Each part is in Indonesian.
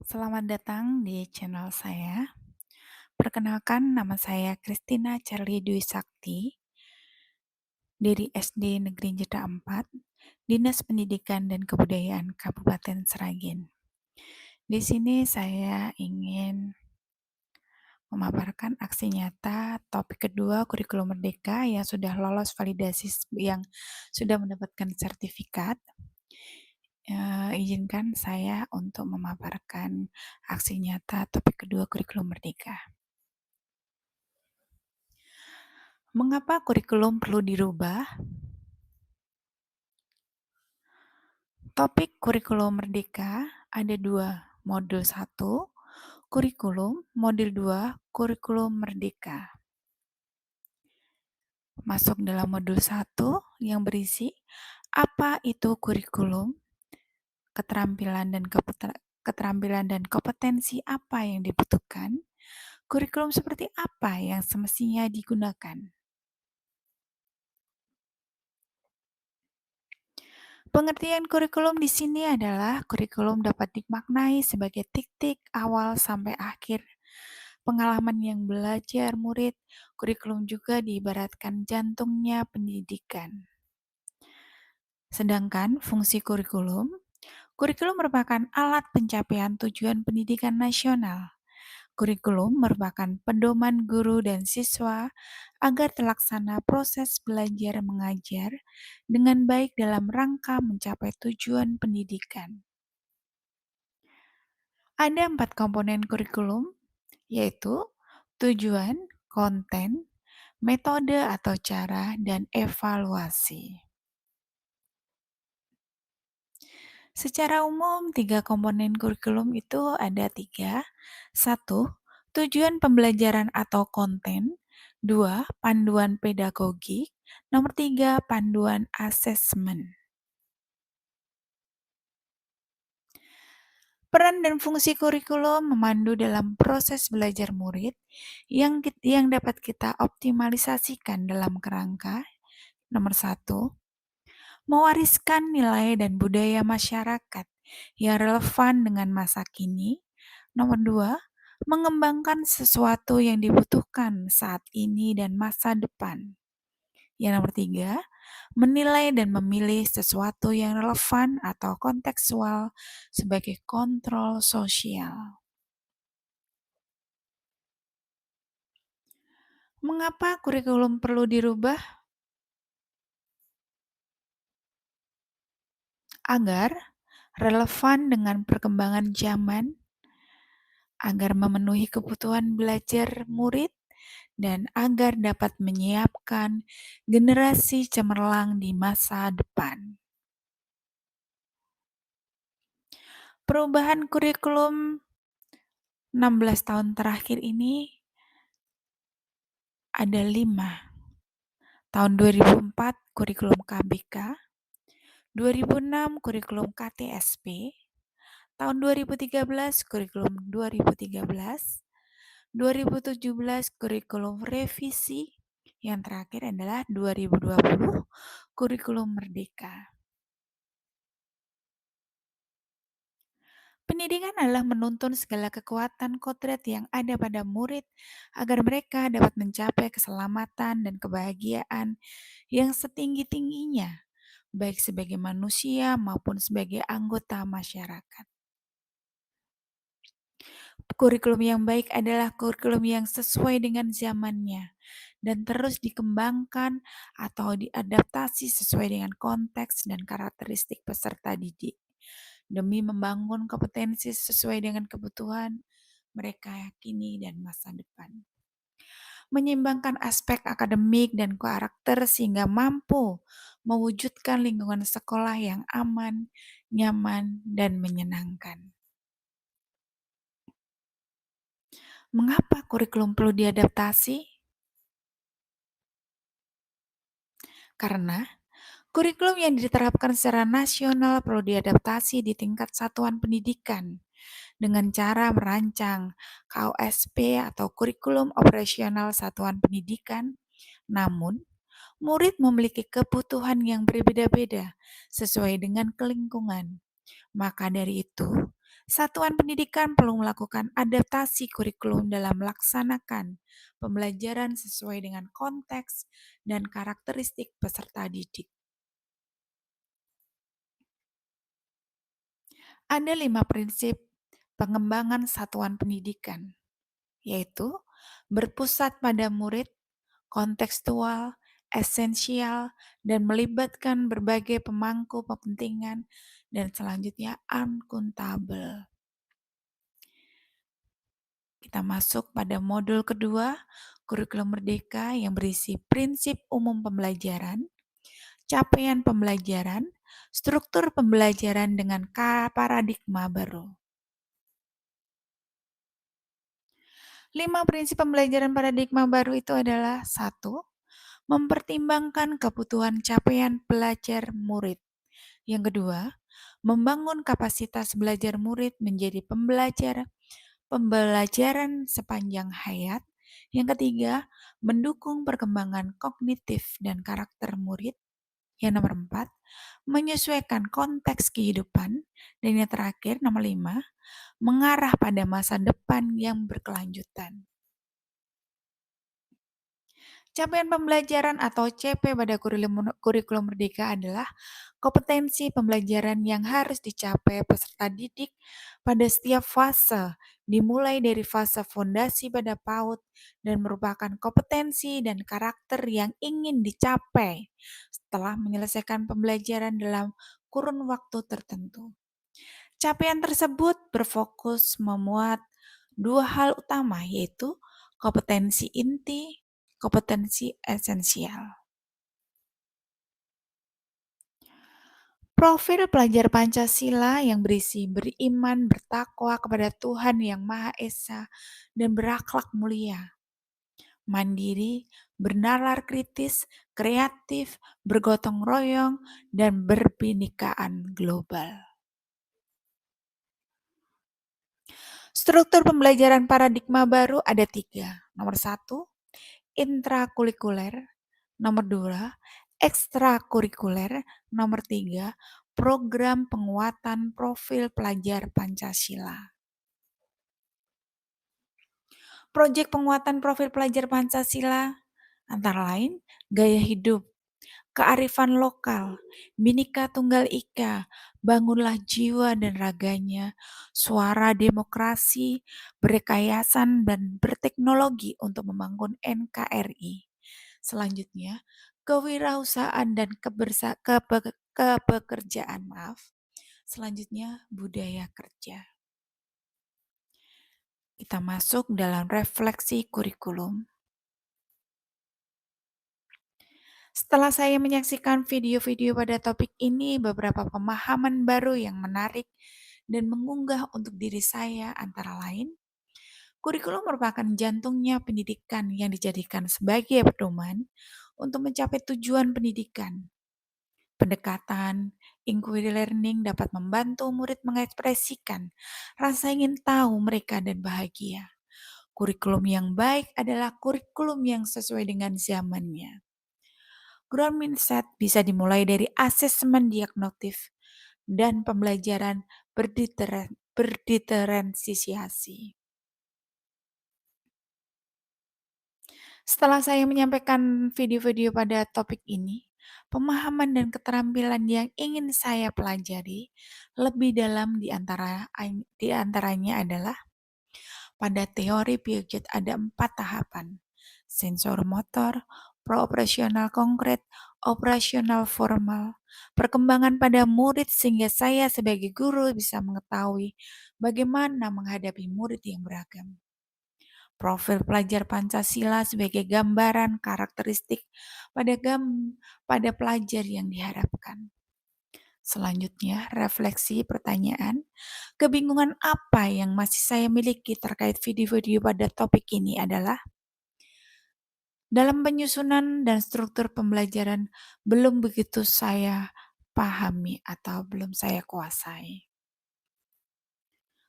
Selamat datang di channel saya. Perkenalkan, nama saya Christina Charlie Dwi Sakti dari SD Negeri Jeda 4, Dinas Pendidikan dan Kebudayaan Kabupaten Sragen. Di sini saya ingin memaparkan aksi nyata topik kedua kurikulum merdeka yang sudah lolos validasi yang sudah mendapatkan sertifikat. Izinkan saya untuk memaparkan aksi nyata topik kedua kurikulum merdeka. Mengapa kurikulum perlu dirubah? Topik kurikulum merdeka ada dua, modul 1, kurikulum, modul 2, kurikulum merdeka. Masuk dalam modul 1 yang berisi apa itu kurikulum, keterampilan dan kompetensi apa yang dibutuhkan, kurikulum seperti apa yang semestinya digunakan. Pengertian kurikulum di sini adalah kurikulum dapat dimaknai sebagai titik awal sampai akhir pengalaman yang belajar murid. Kurikulum juga diibaratkan jantungnya pendidikan. Sedangkan fungsi kurikulum merupakan alat pencapaian tujuan pendidikan nasional. Kurikulum merupakan pedoman guru dan siswa agar terlaksana proses belajar mengajar dengan baik dalam rangka mencapai tujuan pendidikan. Ada 4 komponen kurikulum, yaitu tujuan, konten, metode atau cara, dan evaluasi. Secara umum, 3 komponen kurikulum itu ada 3. 1. Tujuan pembelajaran atau konten. 2. Panduan pedagogik. Nomor 3. Panduan asesmen. Peran dan fungsi kurikulum memandu dalam proses belajar murid yang dapat kita optimalisasikan dalam kerangka nomor 1, mewariskan nilai dan budaya masyarakat yang relevan dengan masa kini. Nomor 2, mengembangkan sesuatu yang dibutuhkan saat ini dan masa depan. Yang nomor 3, menilai dan memilih sesuatu yang relevan atau kontekstual sebagai kontrol sosial. Mengapa kurikulum perlu dirubah? Agar relevan dengan perkembangan zaman, agar memenuhi kebutuhan belajar murid, dan agar dapat menyiapkan generasi cemerlang di masa depan. Perubahan kurikulum 16 tahun terakhir ini ada 5. Tahun 2004 kurikulum KBK, 2006 kurikulum KTSP, tahun 2013 kurikulum 2013, 2017 kurikulum revisi, yang terakhir adalah 2020 kurikulum merdeka. Pendidikan adalah menuntun segala kekuatan kodrat yang ada pada murid agar mereka dapat mencapai keselamatan dan kebahagiaan yang setinggi-tingginya, baik sebagai manusia maupun sebagai anggota masyarakat. Kurikulum yang baik adalah kurikulum yang sesuai dengan zamannya dan terus dikembangkan atau diadaptasi sesuai dengan konteks dan karakteristik peserta didik, demi membangun kompetensi sesuai dengan kebutuhan mereka kini dan masa depan. Menyeimbangkan aspek akademik dan karakter sehingga mampu mewujudkan lingkungan sekolah yang aman, nyaman, dan menyenangkan. Mengapa kurikulum perlu diadaptasi? Karena kurikulum yang diterapkan secara nasional perlu diadaptasi di tingkat satuan pendidikan dengan cara merancang KOSP atau kurikulum operasional satuan pendidikan. Namun, murid memiliki kebutuhan yang berbeda-beda sesuai dengan lingkungan. Maka dari itu, satuan pendidikan perlu melakukan adaptasi kurikulum dalam melaksanakan pembelajaran sesuai dengan konteks dan karakteristik peserta didik. Ada 5 prinsip pengembangan satuan pendidikan, yaitu berpusat pada murid, kontekstual, esensial, dan melibatkan berbagai pemangku kepentingan, dan selanjutnya akuntabel. Kita masuk pada modul kedua, kurikulum merdeka yang berisi prinsip umum pembelajaran, capaian pembelajaran, struktur pembelajaran dengan paradigma baru. 5 prinsip pembelajaran paradigma baru itu adalah: 1. Mempertimbangkan kebutuhan capaian belajar murid. Yang kedua, membangun kapasitas belajar murid menjadi pembelajaran sepanjang hayat. Yang ketiga, mendukung perkembangan kognitif dan karakter murid. Yang nomor 4, menyesuaikan konteks kehidupan. Dan yang terakhir, nomor 5, mengarah pada masa depan yang berkelanjutan. Capaian pembelajaran atau CP pada kurikulum merdeka adalah kompetensi pembelajaran yang harus dicapai peserta didik pada setiap fase, dimulai dari fase fondasi pada PAUD dan merupakan kompetensi dan karakter yang ingin dicapai setelah menyelesaikan pembelajaran dalam kurun waktu tertentu. Capaian tersebut berfokus memuat dua hal utama, yaitu kompetensi inti, kompetensi esensial. Profil pelajar Pancasila yang berisi beriman, bertakwa kepada Tuhan Yang Maha Esa, dan berakhlak mulia. Mandiri, bernalar kritis, kreatif, bergotong royong, dan berbinikaan global. Struktur pembelajaran paradigma baru ada 3. Nomor 1, intrakurikuler. Nomor 2, ekstrakurikuler. Nomor 3, program penguatan profil pelajar Pancasila. Proyek penguatan profil pelajar Pancasila antara lain gaya hidup, kearifan lokal, Bhinneka Tunggal Ika, bangunlah jiwa dan raganya, suara demokrasi, berkekayasan dan berteknologi untuk membangun NKRI. Selanjutnya, kewirausahaan dan kepekerjaan. Selanjutnya, budaya kerja. Kita masuk dalam refleksi kurikulum. Setelah saya menyaksikan video-video pada topik ini, beberapa pemahaman baru yang menarik dan mengunggah untuk diri saya antara lain, kurikulum merupakan jantungnya pendidikan yang dijadikan sebagai pedoman untuk mencapai tujuan pendidikan. Pendekatan inquiry learning dapat membantu murid mengekspresikan rasa ingin tahu mereka dan bahagia. Kurikulum yang baik adalah kurikulum yang sesuai dengan zamannya. Growth mindset bisa dimulai dari asesmen diagnostif dan pembelajaran berdiferensiasi. Setelah saya menyampaikan video-video pada topik ini, pemahaman dan keterampilan yang ingin saya pelajari lebih dalam di antaranya adalah pada teori Piaget ada 4 tahapan: sensor motor, pro-operasional konkret, operasional formal, perkembangan pada murid sehingga saya sebagai guru bisa mengetahui bagaimana menghadapi murid yang beragam. Profil pelajar Pancasila sebagai gambaran karakteristik pada pelajar yang diharapkan. Selanjutnya, refleksi pertanyaan. Kebingungan apa yang masih saya miliki terkait video-video pada topik ini adalah dalam penyusunan dan struktur pembelajaran belum begitu saya pahami atau belum saya kuasai.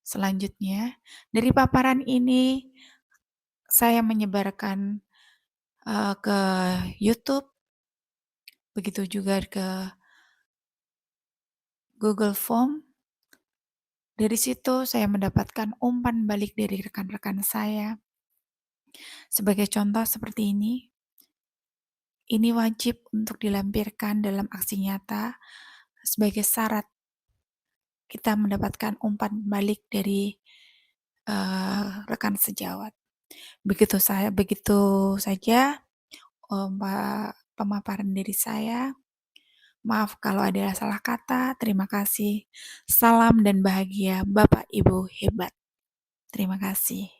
Selanjutnya, dari paparan ini saya menyebarkan ke YouTube, begitu juga ke Google Form, Dari situ saya mendapatkan umpan balik dari rekan-rekan saya. Sebagai contoh seperti ini wajib untuk dilampirkan dalam aksi nyata sebagai syarat kita mendapatkan umpan balik dari rekan sejawat. Begitu saja pemaparan dari saya. Maaf kalau ada salah kata. Terima kasih. Salam dan bahagia Bapak Ibu hebat. Terima kasih.